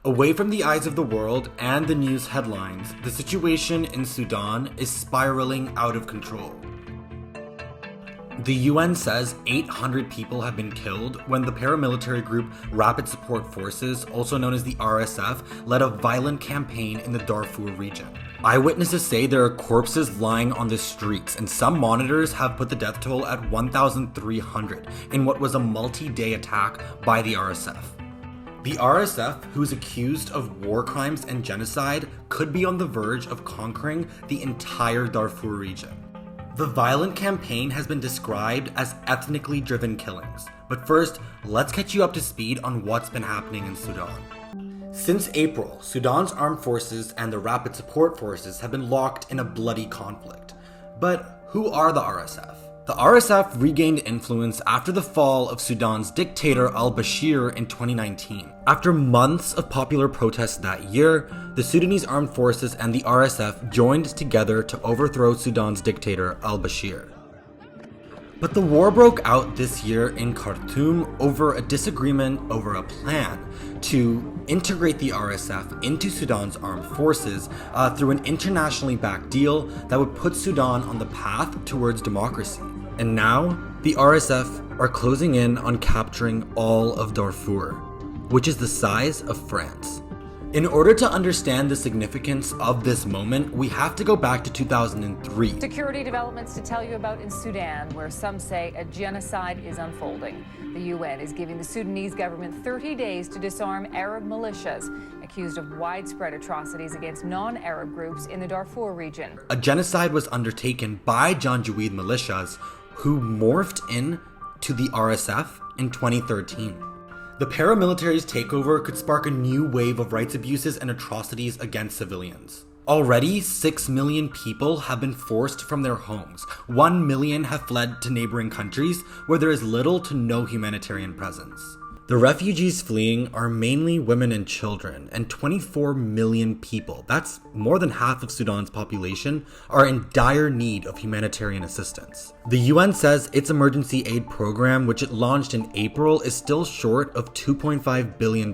Away from the eyes of the world and the news headlines, the situation in Sudan is spiraling out of control. The UN says 800 people have been killed when the paramilitary group Rapid Support Forces, also known as the RSF, led a violent campaign in the Darfur region. Eyewitnesses say there are corpses lying on the streets, and some monitors have put the death toll at 1,300 in what was a multi-day attack by the RSF. The RSF, who's accused of war crimes and genocide, could be on the verge of conquering the entire Darfur region. The violent campaign has been described as ethnically driven killings. But first, let's catch you up to speed on what's been happening in Sudan. Since April, Sudan's armed forces and the Rapid Support Forces have been locked in a bloody conflict. But who are the RSF? The RSF regained influence after the fall of Sudan's dictator al-Bashir in 2019. After months of popular protests that year, the Sudanese armed forces and the RSF joined together to overthrow Sudan's dictator al-Bashir. But the war broke out this year in Khartoum over a disagreement over a plan to integrate the RSF into Sudan's armed forces through an internationally backed deal that would put Sudan on the path towards democracy. And now, the RSF are closing in on capturing all of Darfur, which is the size of France. In order to understand the significance of this moment, we have to go back to 2003. Security developments to tell you about in Sudan, where some say a genocide is unfolding. The UN is giving the Sudanese government 30 days to disarm Arab militias accused of widespread atrocities against non-Arab groups in the Darfur region. A genocide was undertaken by Janjaweed militias who morphed in to the RSF in 2013. The paramilitary's takeover could spark a new wave of rights abuses and atrocities against civilians. Already, 6 million people have been forced from their homes. 1 million have fled to neighboring countries where there is little to no humanitarian presence. The refugees fleeing are mainly women and children, and 24 million people, that's more than half of Sudan's population, are in dire need of humanitarian assistance. The UN says its emergency aid program, which it launched in April, is still short of $2.5 billion.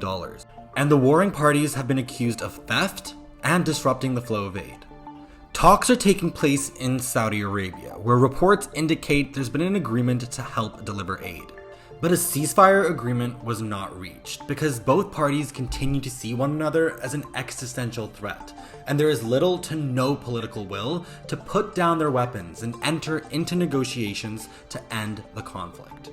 And the warring parties have been accused of theft and disrupting the flow of aid. Talks are taking place in Saudi Arabia, where reports indicate there's been an agreement to help deliver aid. But a ceasefire agreement was not reached because both parties continue to see one another as an existential threat, and there is little to no political will to put down their weapons and enter into negotiations to end the conflict.